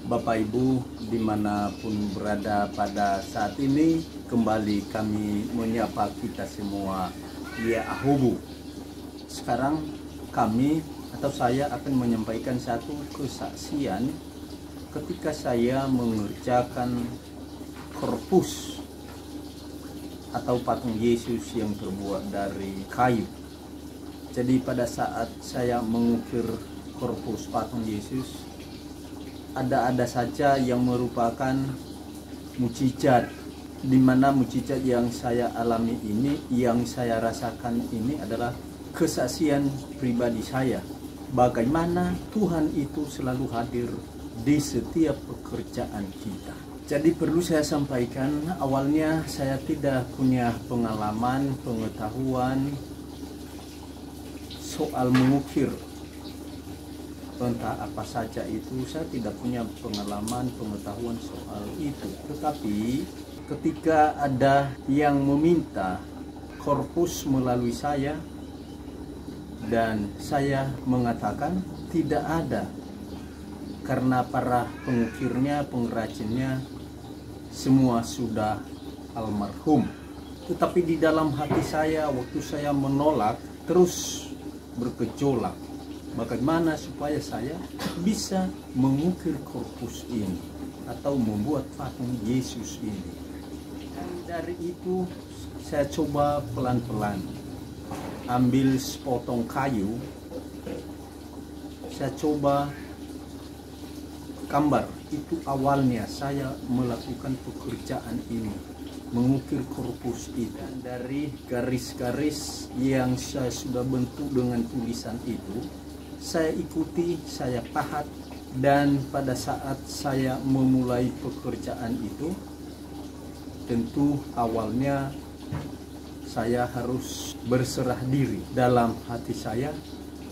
Bapak Ibu dimanapun berada pada saat ini, kembali kami menyapa kita semua, ya Ahubu. Sekarang kami atau saya akan menyampaikan satu kesaksian ketika saya mengerjakan korpus atau patung Yesus yang terbuat dari kayu. Jadi pada saat saya mengukir korpus patung Yesus, ada saja yang merupakan mukjizat, di mana mukjizat yang saya alami ini, yang saya rasakan ini adalah kesaksian pribadi saya. Bagaimana Tuhan itu selalu hadir di setiap pekerjaan kita. Jadi perlu saya sampaikan, awalnya saya tidak punya pengalaman, pengetahuan soal mengukir. Entah apa saja itu, saya tidak punya pengalaman, pengetahuan soal itu. Tetapi ketika ada yang meminta korpus melalui saya, dan saya mengatakan tidak ada, karena para pengukirnya, pengrajinnya semua sudah almarhum. Tetapi di dalam hati saya, waktu saya menolak, terus bergejolak bagaimana supaya saya bisa mengukir korpus ini atau membuat patung Yesus ini. Dan dari itu saya coba pelan-pelan ambil sepotong kayu, saya coba gambar. Itu awalnya saya melakukan pekerjaan ini, mengukir korpus itu. Dan dari garis-garis yang saya sudah bentuk dengan tulisan itu, saya ikuti, saya pahat. Dan pada saat saya memulai pekerjaan itu, tentu awalnya saya harus berserah diri. Dalam hati saya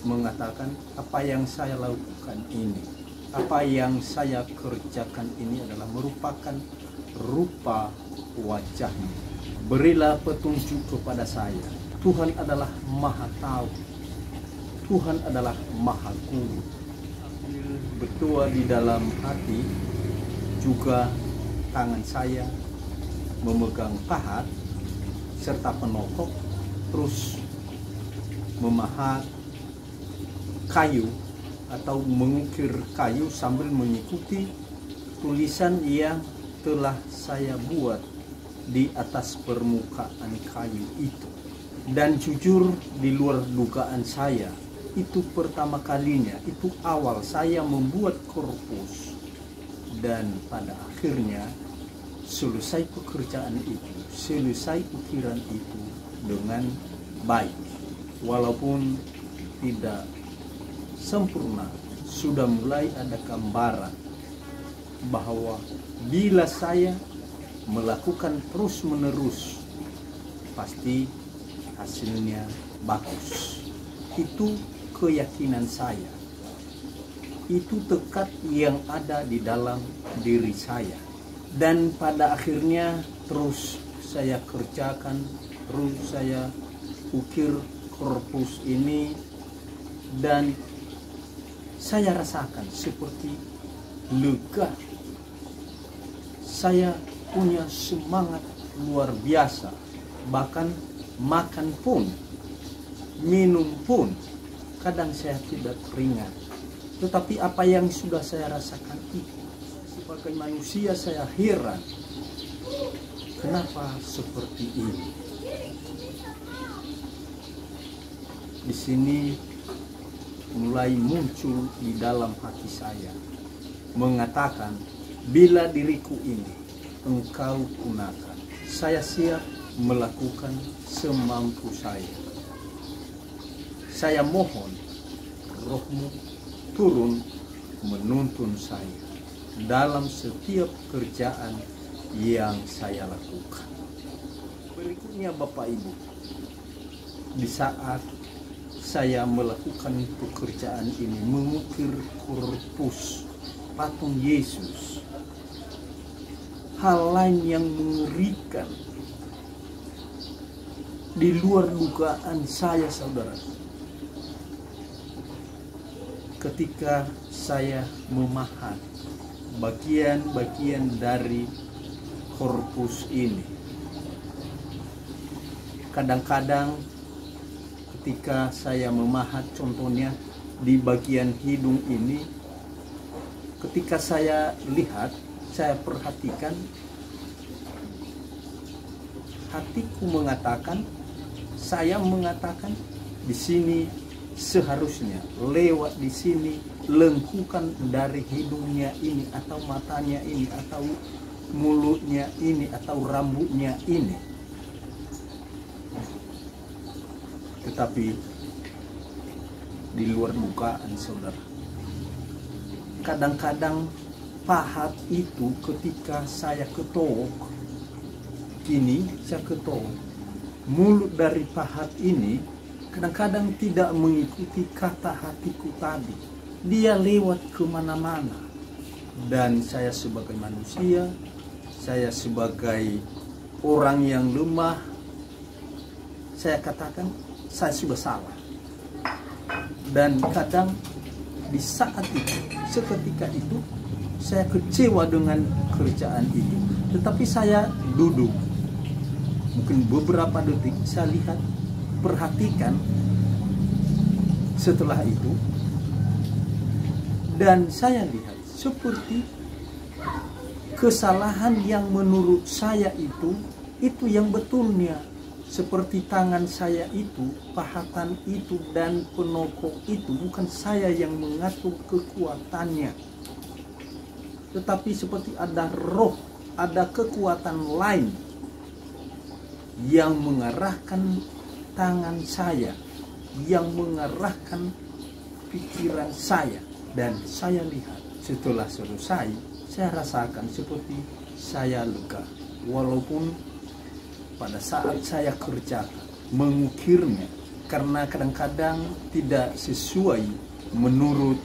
mengatakan, apa yang saya lakukan ini, apa yang saya kerjakan ini adalah merupakan rupa wajahnya. Berilah petunjuk kepada saya. Tuhan adalah Maha Tahu. Tuhan adalah Maha Guru. Berdoa di dalam hati, juga tangan saya memegang pahat serta penokok, terus memahat kayu atau mengukir kayu sambil mengikuti tulisan yang telah saya buat di atas permukaan kayu itu. Dan jujur, di luar dugaan saya, itu pertama kalinya, itu awal saya membuat korpus. Dan pada akhirnya selesai pekerjaan itu, selesai ukiran itu dengan baik. Walaupun tidak sempurna, sudah mulai ada gambaran bahwa bila saya melakukan terus-menerus, pasti hasilnya bagus. Itu keyakinan saya. Itu tekad yang ada di dalam diri saya. Dan pada akhirnya terus saya kerjakan, terus saya ukir korpus ini, dan saya rasakan seperti lega. Saya punya semangat luar biasa. Bahkan makan pun, minum pun, kadang saya tidak teringat. Tetapi apa yang sudah saya rasakan itu, sebagai manusia saya heran, kenapa seperti ini. Di sini mulai muncul di dalam hati saya, mengatakan, bila diriku ini Engkau gunakan, saya siap melakukan semampu saya. Saya mohon Roh-Mu turun menuntun saya dalam setiap kerjaan yang saya lakukan. Berikutnya Bapak Ibu, di saat saya melakukan pekerjaan ini, mengukir korpus patung Yesus, hal lain yang mengerikan di luar dugaan saya, saudara. Ketika saya memahat bagian-bagian dari korpus ini. Kadang-kadang ketika saya memahat, contohnya di bagian hidung ini, ketika saya lihat, saya perhatikan, hatiku mengatakan, saya mengatakan di sini seharusnya lewat di sini lengkukan dari hidungnya ini atau matanya ini atau mulutnya ini atau rambutnya ini. Tetapi di luar dugaan, saudara, kadang-kadang pahat itu ketika saya ketok, kini saya ketok, mulut dari pahat ini kadang-kadang tidak mengikuti kata hatiku tadi. Dia lewat kemana-mana. Dan saya sebagai manusia, saya sebagai orang yang lemah, saya katakan saya sudah salah. Dan kadang di saat itu, seketika itu, saya kecewa dengan kerjaan itu. Tetapi saya duduk, mungkin beberapa detik, saya lihat, perhatikan setelah itu, dan saya lihat seperti kesalahan yang menurut saya itu yang betulnya. Seperti tangan saya itu, pahatan itu, dan penokok itu bukan saya yang mengatur kekuatannya, tetapi seperti ada roh, ada kekuatan lain yang mengarahkan tangan saya, yang mengarahkan pikiran saya. Dan saya lihat setelah selesai, saya rasakan seperti saya lega, walaupun pada saat saya kerjakan, mengukirnya, karena kadang-kadang tidak sesuai menurut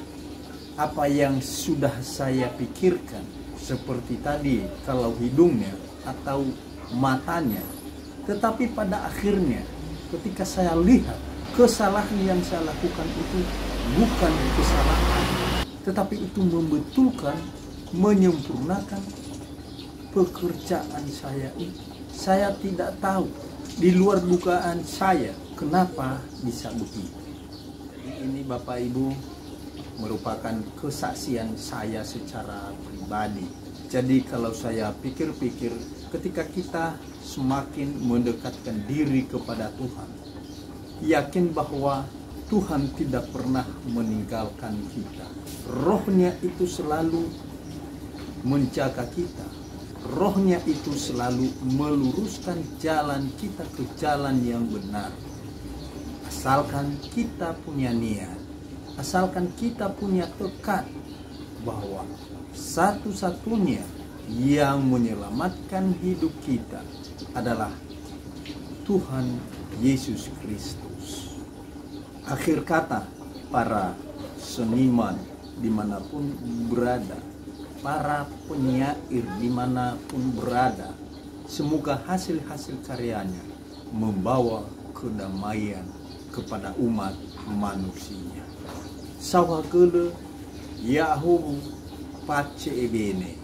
apa yang sudah saya pikirkan. Seperti tadi, kalau hidungnya atau matanya. Tetapi pada akhirnya, ketika saya lihat kesalahan yang saya lakukan itu bukan kesalahan, tetapi itu membetulkan, menyempurnakan pekerjaan saya itu. Saya tidak tahu, di luar dugaan saya, kenapa bisa begitu. Ini Bapak Ibu merupakan kesaksian saya secara pribadi. Jadi kalau saya pikir-pikir, ketika kita semakin mendekatkan diri kepada Tuhan, yakin bahwa Tuhan tidak pernah meninggalkan kita. Rohnya itu selalu menjaga kita. Rohnya itu selalu meluruskan jalan kita ke jalan yang benar. Asalkan kita punya niat, asalkan kita punya tekad bahwa satu-satunya yang menyelamatkan hidup kita adalah Tuhan Yesus Kristus. Akhir kata, para seniman dimanapun berada, para penyair dimanapun berada, semoga hasil-hasil karyanya membawa kedamaian kepada umat manusia. Sawagele Yahubu Pace Ebene.